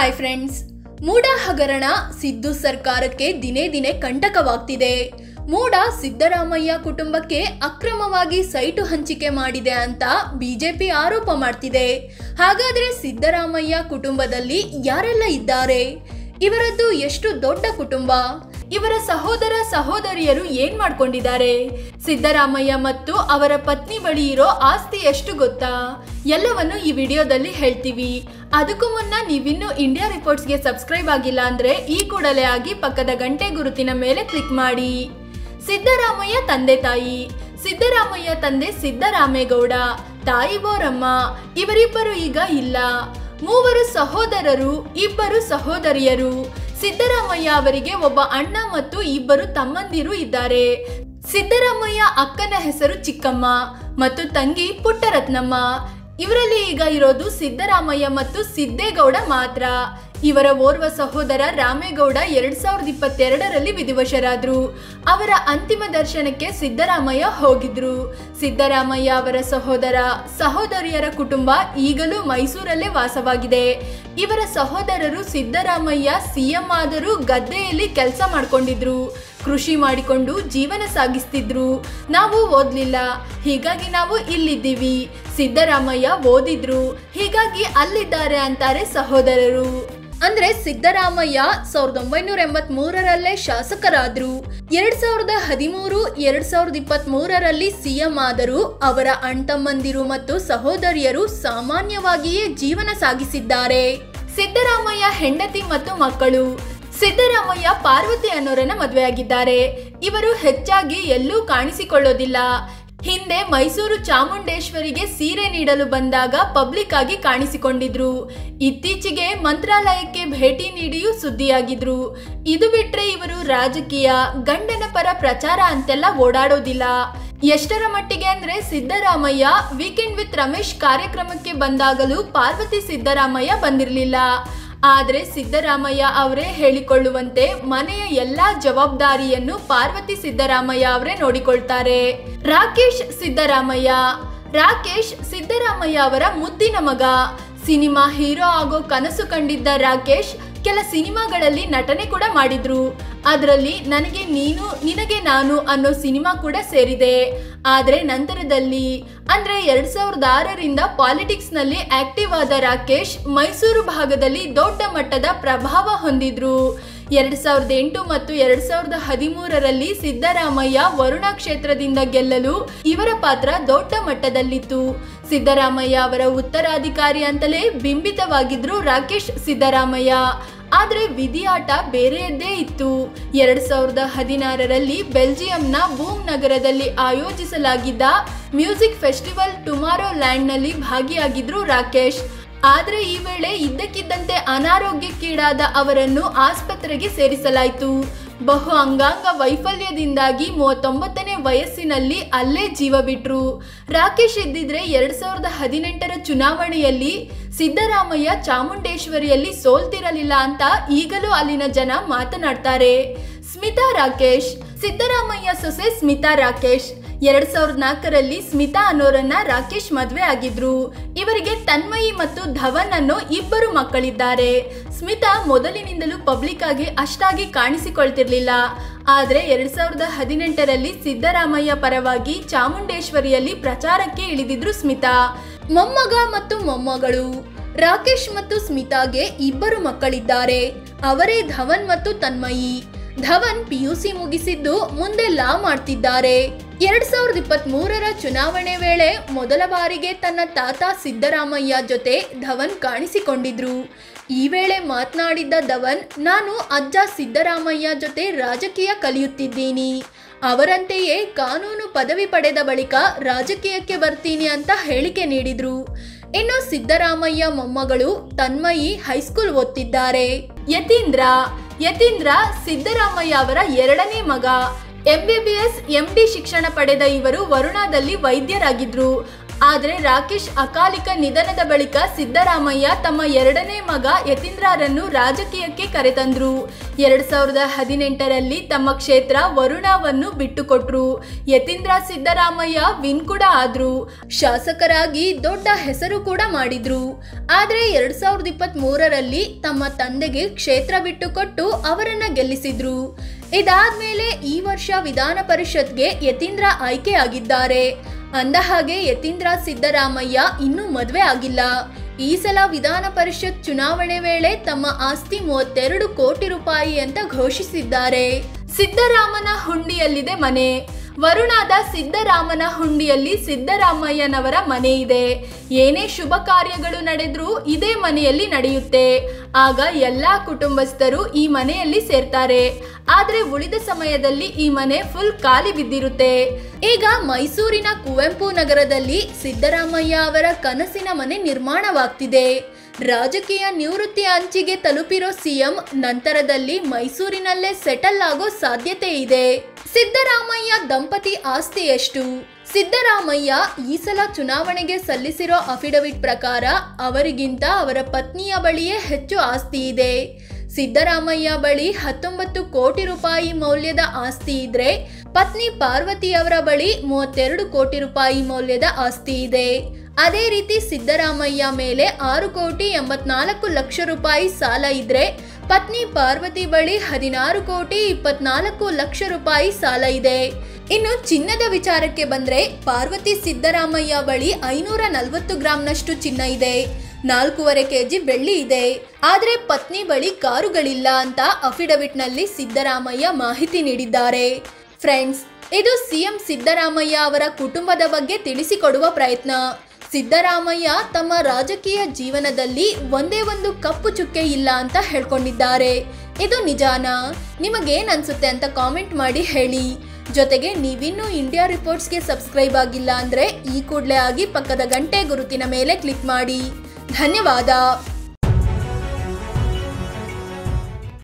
Hi friends, ಮೂಡ ಹಗರಣ ಸಿದ್ದು ಸರ್ಕಾರಕ್ಕೆ ದಿನೇ ದಿನೇ ಕಂಟಕವಾಗ್ತಿದೆ. ಮೂಡ ಸಿದ್ದರಾಮಯ್ಯ ಕುಟುಂಬಕ್ಕೆ ಅಕ್ರಮವಾಗಿ ಸೈಟು ಹಂಚಿಕೆ ಮಾಡಿದೆ ಅಂತ ಬಿಜೆಪಿ ಆರೋಪ ಮಾಡ್ತಿದೆ. ಹಾಗಾದ್ರೆ ಸಿದ್ದರಾಮಯ್ಯ ಕುಟುಂಬದಲ್ಲಿ ಯಾರೆಲ್ಲ ಇದ್ದಾರೆ? ಇವರದ್ದು ಎಷ್ಟು ದೊಡ್ಡ ಕುಟುಂಬ? ಇವರ ಸಹೋದರ ಸಹೋದರಿಯರು ಏನ್ ಮಾಡ್ಕೊಂಡಿದ್ದಾರೆ? ಸಿದ್ದರಾಮಯ್ಯ ಮತ್ತು ಅವರ ಪತ್ನಿ ಬಳಿ ಇರೋ ಆಸ್ತಿ ಎಷ್ಟು ಗೊತ್ತಾ? ಎಲ್ಲವನ್ನು ಈ ವಿಡಿಯೋದಲ್ಲಿ ಹೇಳ್ತೀವಿ. ಅದಕ್ಕೂ ಮುನ್ನ ನೀವಿನ್ನೂ ಇಂಡಿಯಾ ರಿಪೋರ್ಟ್ಸ್ಗೆ ಸಬ್ಸ್ಕ್ರೈಬ್ ಆಗಿಲ್ಲ ಅಂದ್ರೆ ಈ ಕೂಡಲೇ ಆಗಿ ಪಕ್ಕದ ಗಂಟೆ ಗುರುತಿನ ಮೇಲೆ ಕ್ಲಿಕ್ ಮಾಡಿ. ಸಿದ್ದರಾಮಯ್ಯ ತಂದೆ ತಾಯಿ. ಸಿದ್ದರಾಮಯ್ಯ ತಂದೆ ಸಿದ್ದರಾಮೇಗೌಡ, ತಾಯಿ ಬೋರಮ್ಮ. ಇವರಿಬ್ಬರು ಈಗ ಇಲ್ಲ. ಮೂವರು ಸಹೋದರರು, ಇಬ್ಬರು ಸಹೋದರಿಯರು. ಸಿದ್ದರಾಮಯ್ಯ ಅವರಿಗೆ ಒಬ್ಬ ಅಣ್ಣ ಮತ್ತು ಇಬ್ಬರು ತಮ್ಮಂದಿರು ಇದ್ದಾರೆ. ಸಿದ್ದರಾಮಯ್ಯ ಅಕ್ಕನ ಹೆಸರು ಚಿಕ್ಕಮ್ಮ ಮತ್ತು ತಂಗಿ ಪುಟ್ಟರತ್ನಮ್ಮ. ಇವರಲ್ಲಿ ಈಗ ಇರೋದು ಸಿದ್ದರಾಮಯ್ಯ ಮತ್ತು ಸಿದ್ದೇಗೌಡ ಮಾತ್ರ. ಇವರ ಓರ್ವ ಸಹೋದರ ರಾಮೇಗೌಡ 2022ರಲ್ಲಿ ವಿಧಿವಶರಾದ್ರು. ಅವರ ಅಂತಿಮ ದರ್ಶನಕ್ಕೆ ಸಿದ್ದರಾಮಯ್ಯ ಹೋಗಿದ್ರು. ಸಿದ್ದರಾಮಯ್ಯ ಅವರ ಸಹೋದರ ಸಹೋದರಿಯರ ಕುಟುಂಬ ಈಗಲೂ ಮೈಸೂರಲ್ಲೇ ವಾಸವಾಗಿದೆ. ಇವರ ಸಹೋದರರು ಸಿದ್ದರಾಮಯ್ಯ ಸಿಎಂ ಆದರೂ ಗದ್ದೆಯಲ್ಲಿ ಕೆಲಸ ಮಾಡ್ಕೊಂಡಿದ್ರು, ಕೃಷಿ ಮಾಡಿಕೊಂಡು ಜೀವನ ಸಾಗಿಸ್ತಿದ್ರು. ನಾವು ಓದ್ಲಿಲ್ಲ, ಹೀಗಾಗಿ ನಾವು ಇಲ್ಲಿದ್ದೀವಿ. ಸಿದ್ದರಾಮಯ್ಯ ಓದಿದ್ರು, ಹೀಗಾಗಿ ಅಲ್ಲಿದ್ದಾರೆ ಅಂತಾರೆ ಸಹೋದರರು. ಅಂದ್ರೆ ಸಿದ್ದರಾಮಯ್ಯ 1983ರಲ್ಲೇ ಶಾಸಕರಾದ್ರು. 2013, 2023ರಲ್ಲಿ ಸಿಎಂ ಆದರೂ ಅವರ ಅಣ್ತಮ್ಮಂದಿರು ಮತ್ತು ಸಹೋದರಿಯರು ಸಾಮಾನ್ಯವಾಗಿಯೇ ಜೀವನ ಸಾಗಿಸಿದ್ದಾರೆ. ಸಿದ್ದರಾಮಯ್ಯ ಹೆಂಡತಿ ಮತ್ತು ಮಕ್ಕಳು. ಸಿದ್ದರಾಮಯ್ಯ ಪಾರ್ವತಿ ಅನ್ನೋರನ್ನ ಮದುವೆಯಾಗಿದ್ದಾರೆ. ಇವರು ಹೆಚ್ಚಾಗಿ ಎಲ್ಲೂ ಕಾಣಿಸಿಕೊಳ್ಳೋದಿಲ್ಲ. ಹಿಂದೆ ಮೈಸೂರು ಚಾಮುಂಡೇಶ್ವರಿಗೆ ಸೀರೆ ನೀಡಲು ಬಂದಾಗ ಪಬ್ಲಿಕ್ ಆಗಿ ಕಾಣಿಸಿಕೊಂಡಿದ್ರು. ಇತ್ತೀಚೆಗೆ ಮಂತ್ರಾಲಯಕ್ಕೆ ಭೇಟಿ ನೀಡಿಯೂ ಸುದ್ದಿಯಾಗಿದ್ರು. ಇದು ಬಿಟ್ರೆ ಇವರು ರಾಜಕೀಯ, ಗಂಡನ ಪರ ಪ್ರಚಾರ ಅಂತೆಲ್ಲ ಓಡಾಡೋದಿಲ್ಲ. ಎಷ್ಟರ ಮಟ್ಟಿಗೆ ಅಂದ್ರೆ ಸಿದ್ದರಾಮಯ್ಯ ವೀಕೆಂಡ್ ವಿತ್ ರಮೇಶ್ ಕಾರ್ಯಕ್ರಮಕ್ಕೆ ಬಂದಾಗಲೂ ಪಾರ್ವತಿ ಸಿದ್ದರಾಮಯ್ಯ ಬಂದಿರಲಿಲ್ಲ. ಆದ್ರೆ ಸಿದ್ದರಾಮಯ್ಯ ಅವರೇ ಹೇಳಿಕೊಳ್ಳುವಂತೆ ಮನೆಯ ಎಲ್ಲಾ ಜವಾಬ್ದಾರಿಯನ್ನು ಪಾರ್ವತಿ ಸಿದ್ದರಾಮಯ್ಯ ಅವರೇ ನೋಡಿಕೊಳ್ತಾರೆ. ರಾಕೇಶ್ ಸಿದ್ದರಾಮಯ್ಯ. ರಾಕೇಶ್ ಸಿದ್ದರಾಮಯ್ಯ ಅವರ ಮುದ್ದಿನ ಮಗ. ಸಿನಿಮಾ ಹೀರೋ ಆಗೋ ಕನಸು ಕಂಡಿದ್ದ ರಾಕೇಶ್ ಕೆಲ ಸಿನಿಮಾಗಳಲ್ಲಿ ನಟನೆ ಕೂಡ ಮಾಡಿದ್ರು. ಅದರಲ್ಲಿ ನನಗೆ ನೀನು ನಿನಗೆ ನಾನು ಅನ್ನೋ ಸಿನಿಮಾ ಕೂಡ ಸೇರಿದೆ. ಆದ್ರೆ ನಂತರದಲ್ಲಿ ಅಂದ್ರೆ 2006ರಿಂದ ಪಾಲಿಟಿಕ್ಸ್ ನಲ್ಲಿ ಆಕ್ಟಿವ್ ಆದ ರಾಕೇಶ್ ಮೈಸೂರು ಭಾಗದಲ್ಲಿ ದೊಡ್ಡ ಮಟ್ಟದ ಪ್ರಭಾವ ಹೊಂದಿದ್ರು. 2008 ಮತ್ತು 2013ರಲ್ಲಿ ಸಿದ್ದರಾಮಯ್ಯ ವರುಣ ಕ್ಷೇತ್ರದಿಂದ ಗೆಲ್ಲಲು ಇವರ ಪಾತ್ರ ದೊಡ್ಡ ಮಟ್ಟದಲ್ಲಿತ್ತು. ಸಿದ್ದರಾಮಯ್ಯ ಅವರ ಉತ್ತರಾಧಿಕಾರಿ ಅಂತಲೇ ಬಿಂಬಿತವಾಗಿದ್ರು ರಾಕೇಶ್ ಸಿದ್ದರಾಮಯ್ಯ. ಆದ್ರೆ ವಿಧಿಯಾಟ ಬೇರೆಯದ್ದೇ ಇತ್ತು. 2016ರಲ್ಲಿ ಬೆಲ್ಜಿಯಂನ ಬೂಮ್ ನಗರದಲ್ಲಿ ಆಯೋಜಿಸಲಾಗಿದ್ದ ಮ್ಯೂಸಿಕ್ ಫೆಸ್ಟಿವಲ್ ಟುಮಾರೋ ಲ್ಯಾಂಡ್ ನಲ್ಲಿ ಭಾಗಿಯಾಗಿದ್ರು ರಾಕೇಶ್. ಆದ್ರೆ ಈ ವೇಳೆ ಇದ್ದಕ್ಕಿದ್ದಂತೆ ಅನಾರೋಗ್ಯಕ್ಕೀಡಾದ ಅವರನ್ನು ಆಸ್ಪತ್ರೆಗೆ ಸೇರಿಸಲಾಯಿತು. ಬಹು ಅಂಗಾಂಗ ವೈಫಲ್ಯದಿಂದಾಗಿ 39ನೇ ವಯಸ್ಸಿನಲ್ಲಿ ಅಲ್ಲೇ ಜೀವ ಬಿಟ್ರು. ರಾಕೇಶ್ ಇದ್ದಿದ್ರೆ 2018ರ ಚುನಾವಣೆಯಲ್ಲಿ ಸಿದ್ದರಾಮಯ್ಯ ಚಾಮುಂಡೇಶ್ವರಿಯಲ್ಲಿ ಸೋಲ್ತಿರಲಿಲ್ಲ ಅಂತ ಈಗಲೂ ಅಲ್ಲಿನ ಜನ ಮಾತನಾಡ್ತಾರೆ. ಸ್ಮಿತಾ ರಾಕೇಶ್. ಸಿದ್ದರಾಮಯ್ಯ ಸೊಸೆ ಸ್ಮಿತಾ ರಾಕೇಶ್. 2004ರಲ್ಲಿ ಸ್ಮಿತಾ ಅನ್ನೋರನ್ನ ರಾಕೇಶ್ ಮದುವೆ ಆಗಿದ್ರು. ಇವರಿಗೆ ತನ್ಮಯಿ ಮತ್ತು ಧವನ್ ಅನ್ನೋ ಇಬ್ಬರು ಮಕ್ಕಳಿದ್ದಾರೆ. ಸ್ಮಿತಾ ಮೊದಲಿನಿಂದಲೂ ಪಬ್ಲಿಕ್ ಆಗಿ ಅಷ್ಟಾಗಿ ಕಾಣಿಸಿಕೊಳ್ತಿರ್ಲಿಲ್ಲ. ಆದ್ರೆ 2018ರಲ್ಲಿ ಸಿದ್ದರಾಮಯ್ಯ ಪರವಾಗಿ ಚಾಮುಂಡೇಶ್ವರಿಯಲ್ಲಿ ಪ್ರಚಾರಕ್ಕೆ ಇಳಿದಿದ್ರು ಸ್ಮಿತಾ. ಮೊಮ್ಮಗ ಮತ್ತು ಮೊಮ್ಮಗಳು. ರಾಕೇಶ್ ಮತ್ತು ಸ್ಮಿತಾಗೆ ಇಬ್ಬರು ಮಕ್ಕಳಿದ್ದಾರೆ. ಅವರೇ ಧವನ್ ಮತ್ತು ತನ್ಮಯಿ. ಧವನ್ PUC ಮುಗಿಸಿದ್ದು ಮುಂದೆ ಲಾ ಮಾಡ್ತಿದ್ದಾರೆ. 2023ರ ಚುನಾವಣೆ ವೇಳೆ ಮೊದಲ ಬಾರಿಗೆ ತನ್ನ ತಾತ ಸಿದ್ದರಾಮಯ್ಯ ಜೊತೆ ಧವನ್ ಕಾಣಿಸಿಕೊಂಡಿದ್ರು. ಈ ವೇಳೆ ಮಾತನಾಡಿದ್ದ ಧವನ್, ನಾನು ಅಜ್ಜ ಸಿದ್ದರಾಮಯ್ಯ ಜೊತೆ ರಾಜಕೀಯ ಕಲಿಯುತ್ತಿದ್ದೀನಿ. ಅವರಂತೆಯೇ ಕಾನೂನು ಪದವಿ ಪಡೆದ ಬಳಿಕ ರಾಜಕೀಯಕ್ಕೆ ಬರ್ತೀನಿ ಅಂತ ಹೇಳಿಕೆ ನೀಡಿದ್ರು. ಇನ್ನು ಸಿದ್ದರಾಮಯ್ಯ ಮೊಮ್ಮಗಳು ತನ್ಮಯಿ ಹೈಸ್ಕೂಲ್ ಓದ್ತಿದ್ದಾರೆ. ಯತೀಂದ್ರ ಸಿದ್ದರಾಮಯ್ಯ ಅವರ ಎರಡನೇ ಮಗ. MBBS MD ಶಿಕ್ಷಣ ಪಡೆದ ಇವರು ವರುಣಾದಲ್ಲಿ ವೈದ್ಯರಾಗಿದ್ರು. ಆದರೆ ರಾಕೇಶ್ ಅಕಾಲಿಕ ನಿಧನದ ಬಳಿಕ ಸಿದ್ದರಾಮಯ್ಯ ತಮ್ಮ ಎರಡನೇ ಮಗ ಯತೀಂದ್ರರನ್ನು ರಾಜಕೀಯಕ್ಕೆ ಕರೆತಂದ್ರು. 2018ರಲ್ಲಿ ತಮ್ಮ ಕ್ಷೇತ್ರ ವರುಣಾವನ್ನು ಬಿಟ್ಟುಕೊಟ್ರು. ಯತೀಂದ್ರ ಸಿದ್ದರಾಮಯ್ಯ ವಿನ್ ಕೂಡ ಆದ್ರು. ಶಾಸಕರಾಗಿ ದೊಡ್ಡ ಹೆಸರು ಕೂಡ ಮಾಡಿದ್ರು. ಆದ್ರೆ 2023ರಲ್ಲಿ ತಮ್ಮ ತಂದೆಗೆ ಕ್ಷೇತ್ರ ಬಿಟ್ಟುಕೊಟ್ಟು ಅವರನ್ನ ಗೆಲ್ಲಿಸಿದ್ರು. ಇದಾದ್ಮೇಲೆ ಈ ವರ್ಷ ವಿಧಾನ ಪರಿಷತ್ಗೆ ಯತೀಂದ್ರ ಆಯ್ಕೆಯಾಗಿದ್ದಾರೆ. ಅಂದಹಾಗೆ ಯತೀಂದ್ರ ಸಿದ್ದರಾಮಯ್ಯ ಇನ್ನೂ ಮದುವೆ ಆಗಿಲ್ಲ. ಈ ಸಲ ವಿಧಾನ ಪರಿಷತ್ ಚುನಾವಣೆ ವೇಳೆ ತಮ್ಮ ಆಸ್ತಿ 32 ಕೋಟಿ ರೂಪಾಯಿ ಅಂತ ಘೋಷಿಸಿದ್ದಾರೆ. ಸಿದ್ದರಾಮನ ಹುಂಡಿಯಲ್ಲಿದೆ ಮನೆ. ವರುಣಾದ ಸಿದ್ದರಾಮನ ಹುಂಡಿಯಲ್ಲಿ ಸಿದ್ದರಾಮಯ್ಯನವರ ಮನೆ ಇದೆ. ಏನೇ ಶುಭ ಕಾರ್ಯಗಳು ನಡೆದ್ರೂ ಇದೇ ಮನೆಯಲ್ಲಿ ನಡೆಯುತ್ತೆ. ಆಗ ಎಲ್ಲಾ ಕುಟುಂಬಸ್ಥರು ಈ ಮನೆಯಲ್ಲಿ ಸೇರ್ತಾರೆ. ಆದ್ರೆ ಉಳಿದ ಸಮಯದಲ್ಲಿ ಈ ಮನೆ ಫುಲ್ ಖಾಲಿ ಬಿದ್ದಿರುತ್ತೆ. ಈಗ ಮೈಸೂರಿನ ಕುವೆಂಪು ನಗರದಲ್ಲಿ ಸಿದ್ದರಾಮಯ್ಯ ಅವರ ಕನಸಿನ ಮನೆ ನಿರ್ಮಾಣವಾಗ್ತಿದೆ. ರಾಜಕೀಯ ನಿವೃತ್ತಿ ಅಂಚಿಗೆ ತಲುಪಿರೋ ಸಿಎಂ ನಂತರದಲ್ಲಿ ಮೈಸೂರಿನಲ್ಲೇ ಸೆಟಲ್ ಆಗೋ ಸಾಧ್ಯತೆ ಇದೆ. ಸಿದ್ದರಾಮಯ್ಯ ದಂಪತಿ ಆಸ್ತಿ ಎಷ್ಟು? ಸಿದ್ದರಾಮಯ್ಯ ಈ ಸಲ ಚುನಾವಣೆಗೆ ಸಲ್ಲಿಸಿರೋ ಅಫಿಡವಿಟ್ ಪ್ರಕಾರ ಅವರಿಗಿಂತ ಅವರ ಪತ್ನಿಯ ಬಳಿಯೇ ಹೆಚ್ಚು ಆಸ್ತಿ ಇದೆ. ಸಿದ್ದರಾಮಯ್ಯ ಬಳಿ 19 ಕೋಟಿ ರೂಪಾಯಿ ಮೌಲ್ಯದ ಆಸ್ತಿ ಇದ್ರೆ ಪತ್ನಿ ಪಾರ್ವತಿಯವರ ಬಳಿ 32 ಕೋಟಿ ರೂಪಾಯಿ ಮೌಲ್ಯದ ಆಸ್ತಿ ಇದೆ. ಅದೇ ರೀತಿ ಸಿದ್ದರಾಮಯ್ಯ ಮೇಲೆ 6 ಕೋಟಿ 84 ಲಕ್ಷ ರೂಪಾಯಿ ಸಾಲ ಇದ್ರೆ ಪತ್ನಿ ಪಾರ್ವತಿ ಬಳಿ 16 ಕೋಟಿ 24 ಲಕ್ಷ ರೂಪಾಯಿ ಸಾಲ ಇದೆ. ಇನ್ನು ಚಿನ್ನದ ವಿಚಾರಕ್ಕೆ ಬಂದ್ರೆ ಪಾರ್ವತಿ ಸಿದ್ದರಾಮಯ್ಯ ಬಳಿ 540 ಗ್ರಾಂನಷ್ಟು ಚಿನ್ನ ಇದೆ. 4.5 kg ಬೆಳ್ಳಿ ಇದೆ. ಆದ್ರೆ ಪತ್ನಿ ಬಳಿ ಕಾರುಗಳಿಲ್ಲ ಅಂತ ಅಫಿಡವಿಟ್ನಲ್ಲಿ ಸಿದ್ದರಾಮಯ್ಯ ಮಾಹಿತಿ ನೀಡಿದ್ದಾರೆ. ಫ್ರೆಂಡ್ಸ್, ಇದು ಸಿಎಂ ಸಿದ್ದರಾಮಯ್ಯ ಅವರ ಕುಟುಂಬದ ಬಗ್ಗೆ ತಿಳಿಸಿಕೊಡುವ ಪ್ರಯತ್ನ. ಸಿದ್ದರಾಮಯ್ಯ ತಮ್ಮ ರಾಜಕೀಯ ಜೀವನದಲ್ಲಿ ಒಂದೇ ಒಂದು ಕಪ್ಪು ಚುಕ್ಕೆ ಇಲ್ಲ ಅಂತ ಹೇಳ್ಕೊಂಡಿದ್ದಾರೆ. ಇದು ನಿಜಾನಾ? ನಿಮಗೇನ್ ಅನ್ಸುತ್ತೆ ಅಂತ ಕಾಮೆಂಟ್ ಮಾಡಿ ಹೇಳಿ. ಜೊತೆಗೆ ನೀವಿನ್ನೂ ಇಂಡಿಯಾ ರಿಪೋರ್ಟ್ಸ್ಗೆ ಸಬ್ಸ್ಕ್ರೈಬ್ ಆಗಿಲ್ಲ ಅಂದ್ರೆ ಈ ಕೂಡಲೇ ಆಗಿ ಪಕ್ಕದ ಗಂಟೆ ಗುರುತಿನ ಮೇಲೆ ಕ್ಲಿಕ್ ಮಾಡಿ. ಧನ್ಯವಾದ.